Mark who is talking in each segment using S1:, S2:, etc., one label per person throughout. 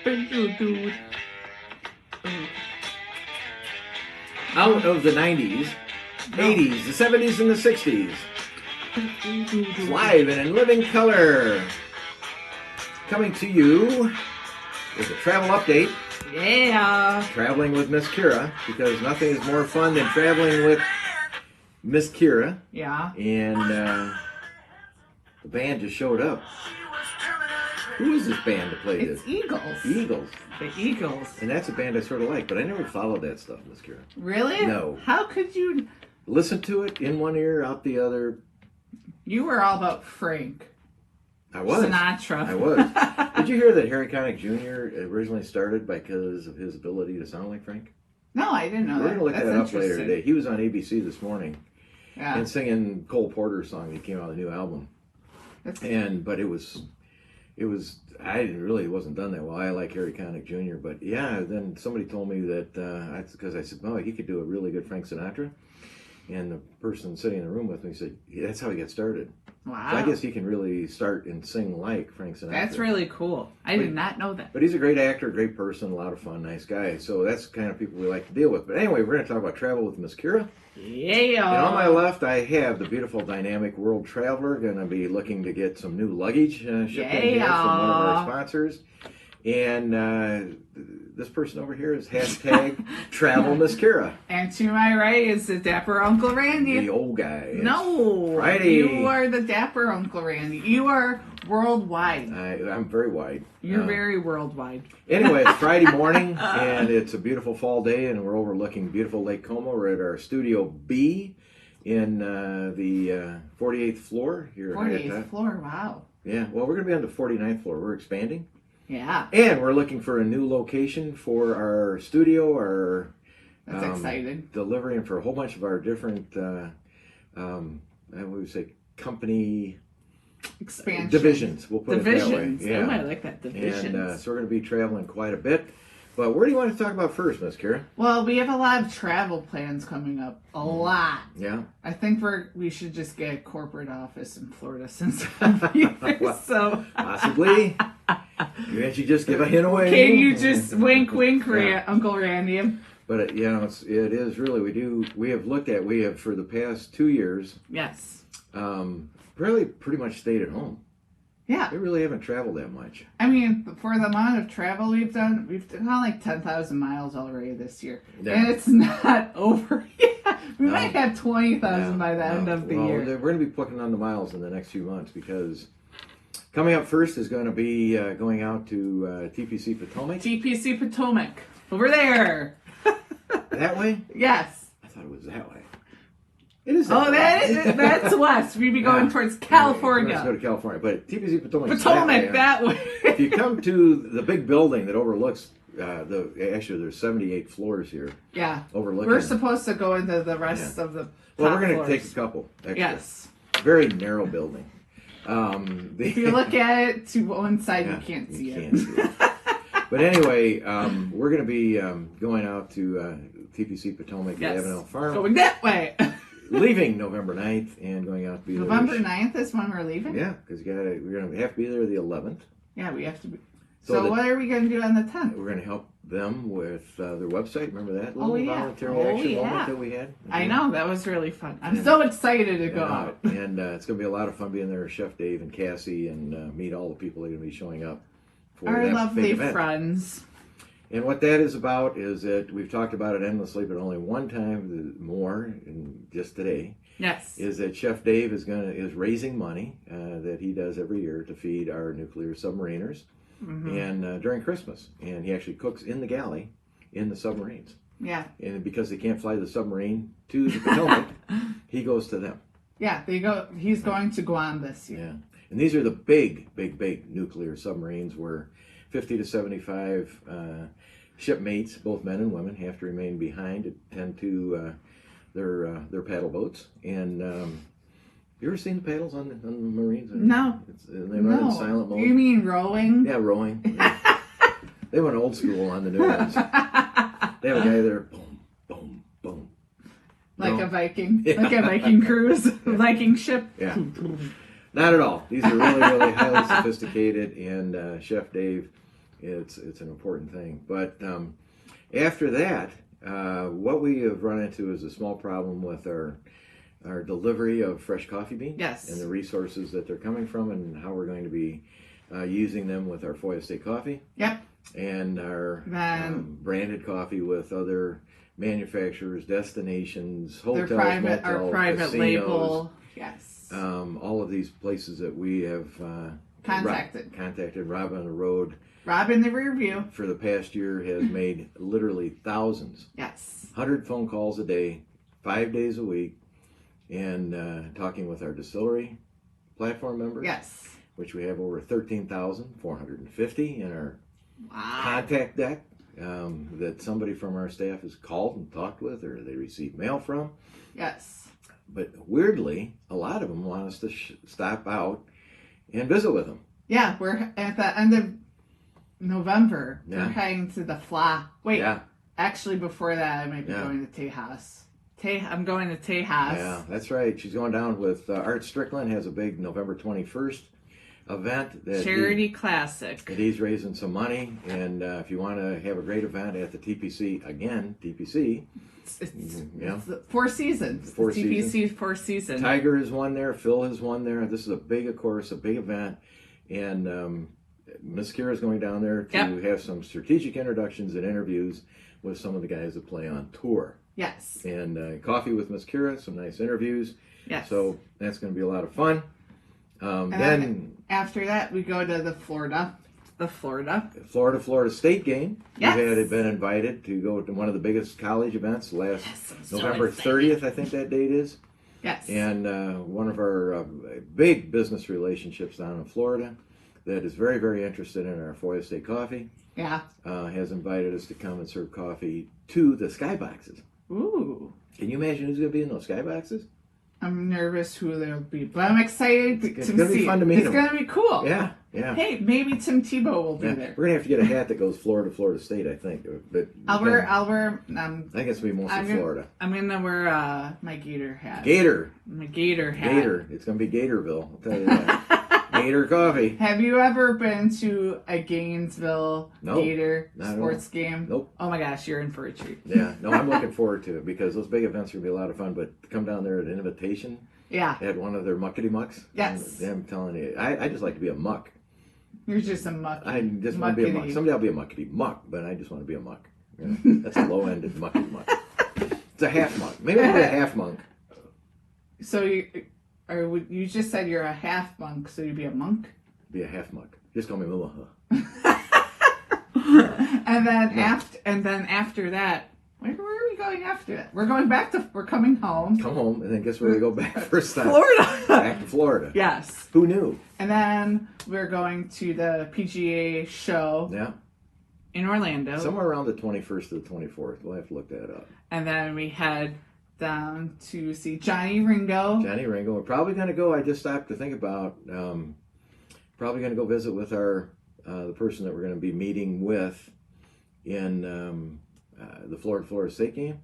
S1: Out of the 90s, 80s, the 70s, and the 60s. It's live and in living color. Coming to you is a travel update.
S2: Yeah.
S1: Traveling with Miss Kira, because nothing is more fun than traveling with Miss Kira.
S2: Yeah.
S1: And the band just showed up. Who is this band that played this?
S2: It's Eagles.
S1: The Eagles.
S2: The Eagles.
S1: And that's a band I sort of like, but I never followed that stuff, Miss Kira.
S2: Really?
S1: No.
S2: How could you?
S1: Listen to it in one ear, out the other.
S2: You were all about Frank
S1: I was.
S2: Sinatra.
S1: I was. Did you hear that Harry Connick Jr. originally started because of his ability to sound like Frank?
S2: No, I didn't know
S1: We're
S2: that.
S1: going to look
S2: That's
S1: that up later
S2: interesting.
S1: today. He was on ABC this morning
S2: Yeah.
S1: and singing Cole Porter's song that came out of the new album. But it was it wasn't done that well. I like Harry Connick Jr. But yeah, then somebody told me that because I said, he could do a really good Frank Sinatra. And the person sitting in the room with me said, that's how he got started.
S2: Wow.
S1: So I guess he can really start and sing like Frank Sinatra.
S2: That's really cool. I did not know that.
S1: But he's a great actor, great person, a lot of fun, nice guy. So that's the kind of people we like to deal with. But anyway, we're going to talk about travel with Miss Kira.
S2: Yeah.
S1: And on my left, I have the beautiful, dynamic world traveler. Going to be looking to get some new luggage shipped in here from one of our sponsors. And this person over here is hashtag Travel Miss Kira.
S2: And to my right is the dapper Uncle Randy.
S1: The old guy.
S2: No.
S1: Friday.
S2: You are the dapper Uncle Randy. You are worldwide.
S1: I'm very wide.
S2: You're very worldwide.
S1: Anyway, it's Friday morning, and it's a beautiful fall day, and we're overlooking beautiful Lake Como. We're at our Studio B in the 48th floor here.
S2: 48th floor, wow.
S1: Yeah, well, we're going to be on the 49th floor. We're expanding.
S2: Yeah.
S1: And we're looking for a new location for our studio,
S2: That's exciting.
S1: delivering for a whole bunch of our different, what would we say, company
S2: Expansion.
S1: divisions. We'll put
S2: Divisions.
S1: it that way. Yeah.
S2: Oh, I like that. Divisions.
S1: And so we're going to be traveling quite a bit. But where do you want to talk about first, Miss Kira?
S2: Well, we have a lot of travel plans coming up. A lot.
S1: Yeah.
S2: I think we should just get a corporate office in Florida since I'm here.
S1: Well,
S2: so
S1: possibly. Can't you just give a hint away?
S2: can you just wink, wink,
S1: Yeah.
S2: Uncle Randy?
S1: But it is really, we have for the past 2 years,
S2: Yes.
S1: really pretty much stayed at home.
S2: Yeah.
S1: We really haven't traveled that much.
S2: I mean, for the amount of travel we've done like 10,000 miles already this year.
S1: Yeah.
S2: And it's not over yet. We might have 20,000 by the end of the year.
S1: We're going to be putting on the miles in the next few months because coming up first is going to be going out to TPC Potomac.
S2: TPC Potomac. Over there.
S1: That way?
S2: Yes.
S1: I thought it was that way. It is.
S2: Oh, that's west. We'd be going towards California.
S1: Let's go to California, but TPC Potomac.
S2: Potomac that way.
S1: If you come to the big building that overlooks there's 78 floors here.
S2: Yeah.
S1: Overlooking.
S2: We're supposed to go into the rest of the.
S1: Well, we're going to
S2: floors.
S1: take a couple. Extra.
S2: Yes.
S1: Very narrow building.
S2: If you look at it to one side, you can't see it.
S1: But anyway, we're going to be going out to TPC Potomac
S2: Yes.
S1: Avenel Farm.
S2: Going that way.
S1: Leaving November 9th and going out to be
S2: November 9th is when we're leaving?
S1: Yeah, because we're going to have to be there the 11th.
S2: Yeah, we have to be.
S1: So
S2: what are we going to do on the 10th?
S1: We're going to help them with their website. Remember that little voluntary moment that we had?
S2: I know, that was really fun. I'm so excited to go out.
S1: And it's going to be a lot of fun being there with Chef Dave and Cassie and meet all the people that are going to be showing up for
S2: Our
S1: that
S2: lovely
S1: big event.
S2: friends.
S1: And what that is about is that we've talked about it endlessly, but only one time more, and just today.
S2: Yes.
S1: Is that Chef Dave is raising money that he does every year to feed our nuclear submariners, and during Christmas, and he actually cooks in the galley in the submarines.
S2: Yeah.
S1: And because they can't fly the submarine to the Potomac, he goes to them.
S2: Yeah, he's going to Guam this year.
S1: Yeah. And these are the big nuclear submarines where 50 to 75 shipmates, both men and women, have to remain behind to tend to their paddle boats. And you ever seen the paddles on the Marines?
S2: No.
S1: They run in silent mode.
S2: You mean rowing?
S1: Yeah, rowing. They went old school on the new ones. They have a guy there, boom, boom, boom.
S2: Like a Viking, like a Viking cruise, Viking ship.
S1: Yeah. Not at all. These are really highly sophisticated, and Chef Dave It's an important thing. But after that, what we have run into is a small problem with our delivery of fresh coffee beans.
S2: Yes.
S1: And the resources that they're coming from and how we're going to be using them with our Foya State coffee.
S2: Yep.
S1: And our branded coffee with other manufacturers, destinations, hotels,
S2: private,
S1: motels,
S2: our private
S1: casinos,
S2: label. Yes.
S1: all of these places that we have contacted. Rob on the road.
S2: Rob in the rear view.
S1: For the past year has made literally thousands.
S2: Yes.
S1: 100 phone calls a day, 5 days a week, and talking with our distillery platform members.
S2: Yes.
S1: Which we have over 13,450 in our
S2: wow.
S1: contact deck that somebody from our staff has called and talked with or they received mail from.
S2: Yes.
S1: But weirdly, a lot of them want us to stop out and visit with them.
S2: Yeah, we're at the end of November.
S1: Yeah.
S2: We're heading to the Fla. Wait,
S1: yeah.
S2: Actually, before that, I might be going to Tejas. I'm going to Tejas.
S1: Yeah, that's right. She's going down with Art Strickland, has a big November 21st event.
S2: Charity Classic.
S1: That he's raising some money. And if you want to have a great event at the TPC, again, TPC.
S2: It's the Four Seasons.
S1: Four
S2: TPC
S1: Seasons.
S2: Four Seasons.
S1: Tiger has won there. Phil has won there. This is a big, of course, a big event. And Miss Kira's going down there to have some strategic introductions and interviews with some of the guys that play on tour.
S2: Yes.
S1: And coffee with Miss Kira, some nice interviews.
S2: Yes.
S1: So that's going to be a lot of fun.
S2: Then after that, we go to the Florida
S1: State game.
S2: Yes.
S1: We had been invited to go to one of the biggest college events last November 30th, I think that date is.
S2: Yes.
S1: And one of our big business relationships down in Florida that is very, very interested in our Foya State coffee.
S2: Yeah.
S1: Has invited us to come and serve coffee to the skyboxes.
S2: Ooh.
S1: Can you imagine who's going to be in those skyboxes?
S2: I'm nervous who they'll be, but I'm excited to see.
S1: It's going to be fun to meet them.
S2: It's going to be cool.
S1: Yeah, yeah.
S2: Hey, maybe Tim Tebow will be there.
S1: We're going to have to get a hat that goes Florida State, I think. But
S2: I'll wear.
S1: I think it's going to be mostly Florida.
S2: I'm going to wear my Gator hat.
S1: My
S2: Gator hat.
S1: Gator. It's going to be Gatorville, I'll tell you that. Gator coffee.
S2: Have you ever been to a Gainesville Gator sports game?
S1: Nope.
S2: Oh my gosh, you're in for a treat.
S1: Yeah, no, I'm looking forward to it because those big events are going to be a lot of fun. But to come down there at an invitation at one of their muckety mucks.
S2: Yes.
S1: I'm telling you, I just like to be a muck.
S2: You're just a muck.
S1: I just want to be a muck. Someday I'll be a muckety muck, but I just want to be a muck. You know, that's a low-ended muckety muck. It's a half muck. Maybe I'll be a half monk.
S2: So you just said you're a half monk, so you'd be a monk?
S1: Be a half monk. Just call me Mulaha.
S2: and then after that, where are we going after that? We're coming home.
S1: Come home, and then guess where we go back first time?
S2: Florida.
S1: Back to Florida.
S2: Yes.
S1: Who knew?
S2: And then we're going to the PGA show.
S1: Yeah.
S2: In Orlando.
S1: Somewhere around the 21st to the 24th. We'll have to look that up.
S2: And then we head down to see Johnny Ringo.
S1: We're probably going to go. I just stopped to think about. Probably going to go visit with the person that we're going to be meeting with in the Florida State game.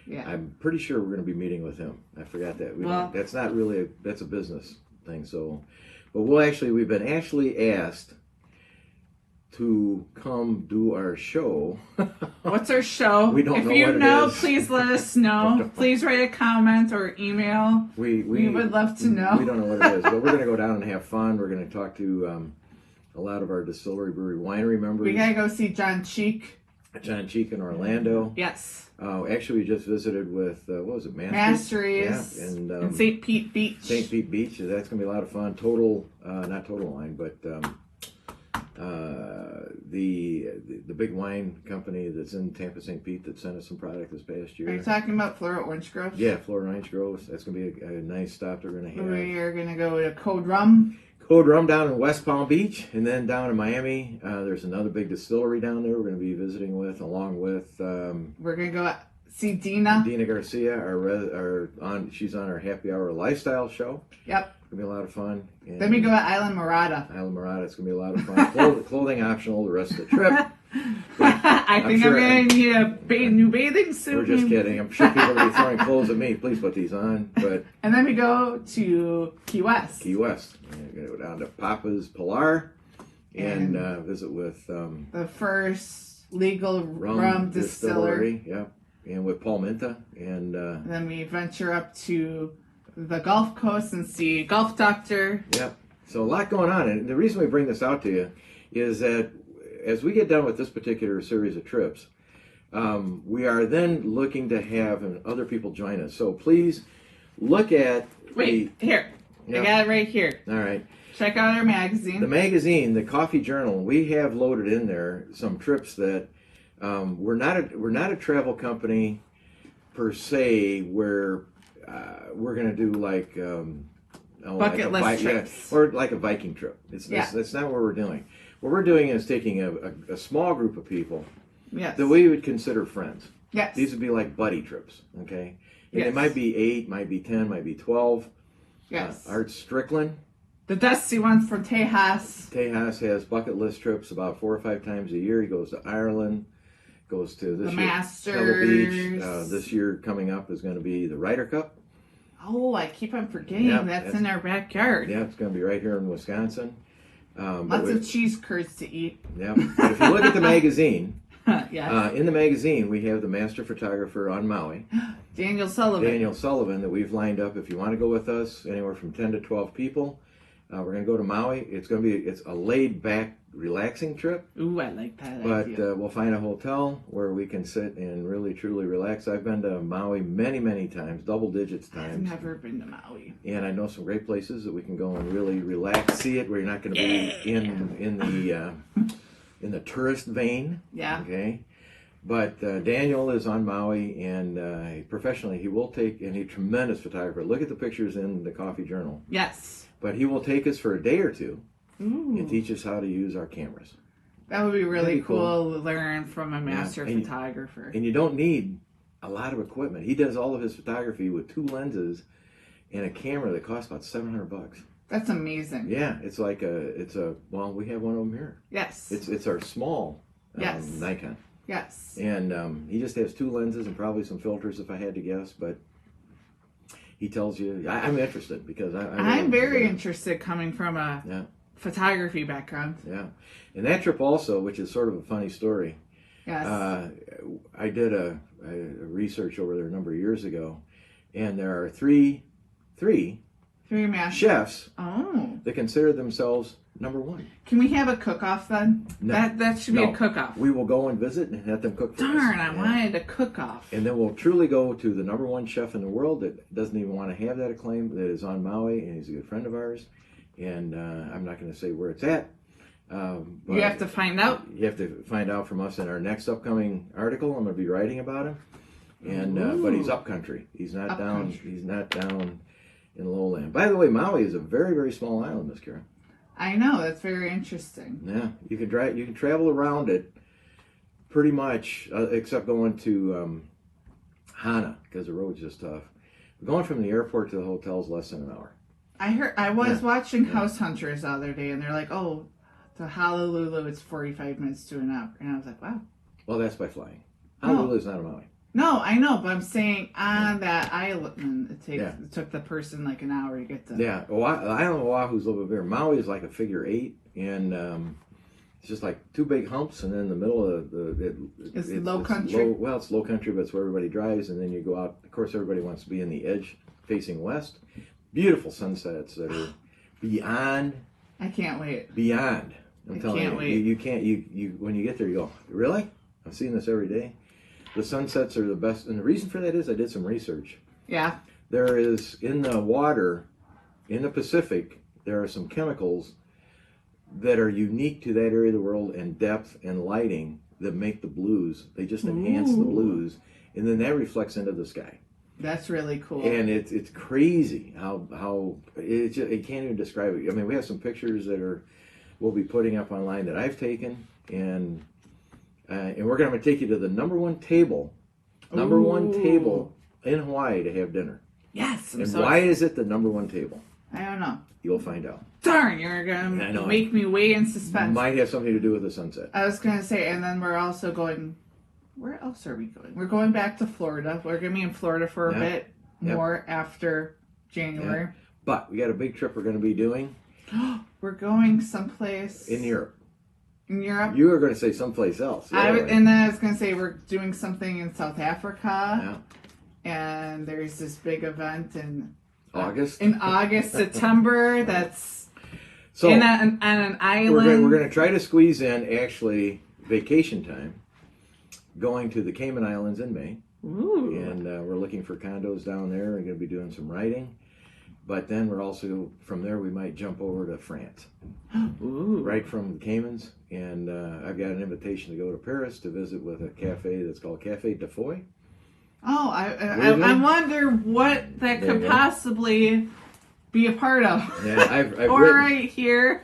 S2: Yeah.
S1: I'm pretty sure we're going to be meeting with him. I forgot that. That's not really that's a business thing. So, but we've been actually asked to come do our show.
S2: What's our show?
S1: We don't know
S2: if you
S1: what
S2: know,
S1: it is.
S2: Please let us know. Please write a comment or email. We would love to know.
S1: We don't know what it is, but we're going to go down and have fun. We're going to talk to a lot of our distillery, brewery, winery members.
S2: We got to go see John Cheek.
S1: John Cheek in Orlando.
S2: Yes.
S1: Actually, we just visited with, what was it,
S2: Masteries.
S1: Yeah,
S2: and St. Pete Beach.
S1: St. Pete Beach. That's going to be a lot of fun. Not Total Wine, but the big wine company that's in Tampa, St. Pete, that sent us some product this past year.
S2: Are you talking about Florida Orange Groves?
S1: Yeah, Florida Orange Groves. That's going to be a nice stop they're going to have.
S2: We are going to go to Code Rum.
S1: Code Rum down in West Palm Beach, and then down in Miami, there's another big distillery down there we're going to be visiting with, along with...
S2: we're going to go see Dina.
S1: Dina Garcia, she's on our Happy Hour Lifestyle show.
S2: Yep.
S1: It's going to be a lot of fun. And
S2: then we go to Island Murata.
S1: It's going to be a lot of fun. Clothing optional the rest of the trip.
S2: I think I'm going to need a new bathing suit.
S1: We're just kidding. I'm sure people will be throwing clothes at me. Please put these on.
S2: And then we go to Key West.
S1: We're going to go down to Papa's Pilar and visit with
S2: the first legal rum distillery.
S1: Yeah, and with Paul Minta, and
S2: then we venture up to the Gulf Coast and see Gulf Doctor.
S1: Yeah, so a lot going on, and the reason we bring this out to you is that as we get done with this particular series of trips, we are then looking to have other people join us. So please look at
S2: here. I got it right here.
S1: All right.
S2: Check out our magazine.
S1: The magazine, the Coffee Journal. We have loaded in there some trips that we're not a travel company per se where we're going to do like
S2: bucket list trips,
S1: or like a Viking trip. That's not what we're doing. What we're doing is taking a small group of people that we would consider friends.
S2: Yes.
S1: These would be like buddy trips, okay? And it might be 8, might be 10, might be 12.
S2: Yes.
S1: Art Strickland.
S2: The dusty one from Tejas.
S1: Tejas has bucket list trips about 4 or 5 times a year. He goes to Ireland, goes to this year
S2: Masters.
S1: Pebble Beach. This year coming up is going to be the Ryder Cup.
S2: Oh, I keep on forgetting. That's in our backyard.
S1: Yeah, it's going to be right here in Wisconsin.
S2: Lots of cheese curds to eat.
S1: Yeah, but if you look at the magazine,
S2: yes.
S1: In the magazine we have the master photographer on Maui,
S2: Daniel Sullivan,
S1: that we've lined up. If you want to go with us, anywhere from 10 to 12 people, we're going to go to Maui. It's a laid back, relaxing trip.
S2: Ooh, I like that
S1: But
S2: idea.
S1: we'll find a hotel where we can sit and really truly relax. I've been to Maui many times, double digits times.
S2: I've never been to Maui.
S1: And I know some great places that we can go and really relax, see it, where you're not going to be in the tourist vein.
S2: Yeah.
S1: Okay. But Daniel is on Maui, and professionally he will take, and he's a tremendous photographer. Look at the pictures in the Coffee Journal.
S2: Yes.
S1: But he will take us for a day or two.
S2: Ooh.
S1: And teach us how to use our cameras.
S2: That would be really cool to learn from a master photographer.
S1: And you don't need a lot of equipment. He does all of his photography with 2 lenses and a camera that costs about $700.
S2: That's amazing.
S1: Yeah, it's like well, we have one of them here.
S2: Yes.
S1: It's our small Nikon.
S2: Yes.
S1: And he just has 2 lenses and probably some filters if I had to guess, but he tells you, I'm interested because
S2: I'm very interested coming from a photography background.
S1: Yeah. And that trip also, which is sort of a funny story.
S2: Yes.
S1: I did a research over there a number of years ago, and there are three chefs that consider themselves number 1.
S2: Can we have a cook-off then?
S1: No.
S2: That should be a cook-off.
S1: We will go and visit and have them cook for us.
S2: Darn, I wanted a cook-off.
S1: And then we'll truly go to the number 1 chef in the world that doesn't even want to have that acclaim, that is on Maui, and he's a good friend of ours. And I'm not going to say where it's at. But
S2: you have to find out?
S1: You have to find out from us in our next upcoming article. I'm going to be writing about him. And but he's upcountry. He's not down. He's not down in the lowland. By the way, Maui is a very, very small island, Miss Kara.
S2: I know, that's very interesting.
S1: Yeah, you can travel around it pretty much, except going to Hana because the road's just tough. Going from the airport to the hotel is less than an hour.
S2: I was watching House Hunters the other day, and they're like, "Oh, to Honolulu it's 45 minutes to an hour," and I was like, "Wow."
S1: Well, that's by flying. Honolulu is not a Maui.
S2: No, I know, but I'm saying on that island, it took the person like an hour to get to.
S1: Yeah, the island of Oahu's a little bit bigger. Maui is like a figure 8, and it's just like 2 big humps, and then in the middle of
S2: it's low country.
S1: It's low country, but it's where everybody drives, and then you go out. Of course, everybody wants to be in the edge facing west. Beautiful sunsets that are beyond.
S2: I can't wait.
S1: Beyond. I'm telling you,
S2: wait.
S1: You can't. You when you get there, you go, really? I'm seeing this every day. The sunsets are the best, and the reason for that is I did some research.
S2: Yeah.
S1: There is, in the water, in the Pacific, there are some chemicals that are unique to that area of the world, and depth and lighting that make the blues. They just enhance the blues, and then that reflects into the sky.
S2: That's really cool.
S1: And it's crazy how it can't even describe it. I mean, we have some pictures that we'll be putting up online that I've taken, and we're going to take you to the number one table in Hawaii to have dinner.
S2: Yes.
S1: Why is it the number 1 table?
S2: I don't know.
S1: You'll find out.
S2: Darn, you're going to make me wait in suspense.
S1: Might have something to do with the sunset.
S2: I was going to say, and then we're also going, where else are we going? We're going back to Florida. We're going to be in Florida for a bit more after January.
S1: But we got a big trip we're going to be doing.
S2: We're going someplace.
S1: In Europe.
S2: In Europe.
S1: You were going to say someplace else.
S2: And then I was going to say we're doing something in South Africa.
S1: Yeah.
S2: And there's this big event in
S1: August.
S2: September. That's
S1: so
S2: on an island.
S1: We're going to try to squeeze in actually vacation time, going to the Cayman Islands in May.
S2: Ooh.
S1: And we're looking for condos down there. We're going to be doing some writing. But then we're also, from there, we might jump over to France.
S2: Ooh.
S1: Right from the Caymans. And I've got an invitation to go to Paris to visit with a cafe that's called Cafe de Foy.
S2: Oh, I wonder what that could possibly be a part of.
S1: Yeah, I've
S2: or
S1: written,
S2: right here.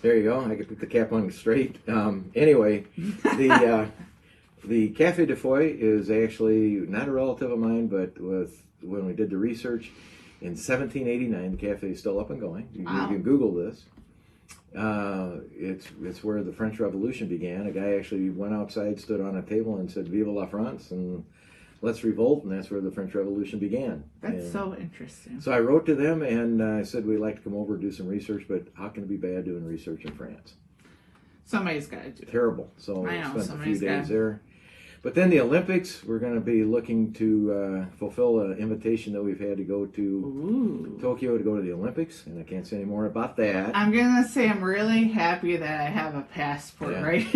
S1: There you go. I could put the cap on straight. Anyway, the Cafe de Foy is actually not a relative of mine, but when we did the research in 1789, the cafe is still up and going. You can Google this. It's where the French Revolution began. A guy actually went outside, stood on a table, and said "Vive la France" and "Let's revolt," and that's where the French Revolution began.
S2: That's so interesting.
S1: So I wrote to them and I said we'd like to come over and do some research, but how can it be bad doing research in France?
S2: Somebody's got to do it.
S1: Terrible. So
S2: I know,
S1: spent a few days there. But then the Olympics, we're going to be looking to fulfill an invitation that we've had to go to Tokyo to go to the Olympics, and I can't say any more about that.
S2: I'm going to say I'm really happy that I have a passport, right?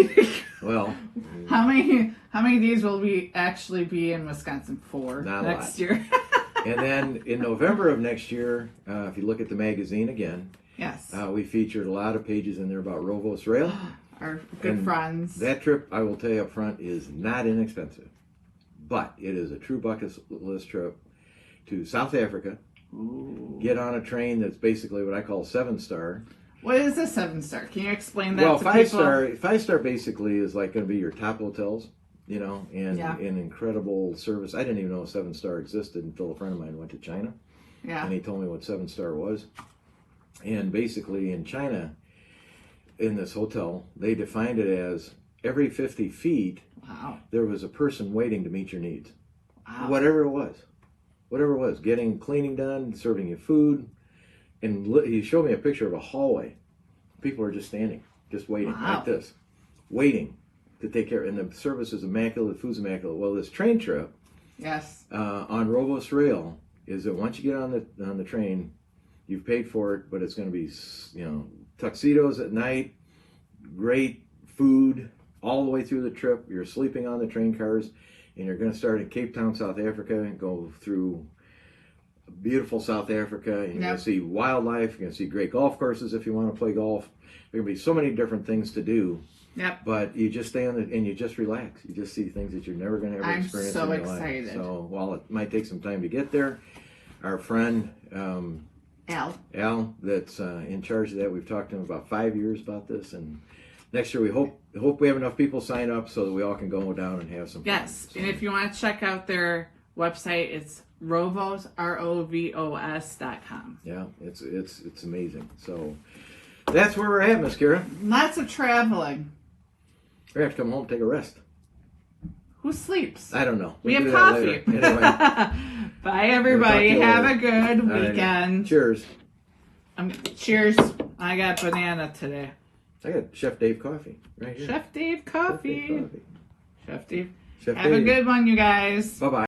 S1: Well,
S2: how many days will we actually be in Wisconsin for next year?
S1: And then in November of next year, if you look at the magazine again,
S2: yes,
S1: we featured a lot of pages in there about Rovos Rail.
S2: Our good friends.
S1: That trip, I will tell you up front, is not inexpensive. But it is a true bucket list trip to South Africa.
S2: Ooh.
S1: Get on a train that's basically what I call 7-star.
S2: What is a 7-star? Can you explain that to
S1: people?
S2: Well,
S1: 5-star basically is like going to be your top hotels, you know, and incredible service. I didn't even know a 7-star existed until a friend of mine went to China.
S2: Yeah.
S1: And he told me what 7-star was. And basically in China, in this hotel, they defined it as every 50 feet, there was a person waiting to meet your needs. Wow. Whatever it was, getting cleaning done, serving you food. And he showed me a picture of a hallway. People are just standing, just waiting, like this, waiting to take care. And the service is immaculate, the food's immaculate. Well, this train trip, on Rovos Rail, is that once you get on the train, you've paid for it, but it's going to be, tuxedos at night, great food all the way through the trip. You're sleeping on the train cars, and you're going to start in Cape Town, South Africa, and go through beautiful South Africa. And you're going to see wildlife. You're going to see great golf courses if you want to play golf. There are going to be so many different things to do. Yep. But you just stay and you just relax. You just see things that you're never going to ever experience in your life. So while it might take some time to get there, our friend Al, that's in charge of that. We've talked to him about 5 years about this, and next year we hope we have enough people sign up so that we all can go down and have some fun. Yes,
S2: and if you want to check out their website, it's Rovos ROVOS.com.
S1: Yeah, it's amazing. So that's where we're at, Miss Kira.
S2: Lots of traveling.
S1: We have to come home and take a rest.
S2: Who sleeps?
S1: I don't know.
S2: We have coffee.
S1: Anyway.
S2: Bye, everybody. Have a good weekend.
S1: Cheers.
S2: Cheers. I got banana today.
S1: I got Chef Dave coffee right here.
S2: Chef Dave coffee.
S1: Chef Dave.
S2: Have a good one, you guys.
S1: Bye-bye.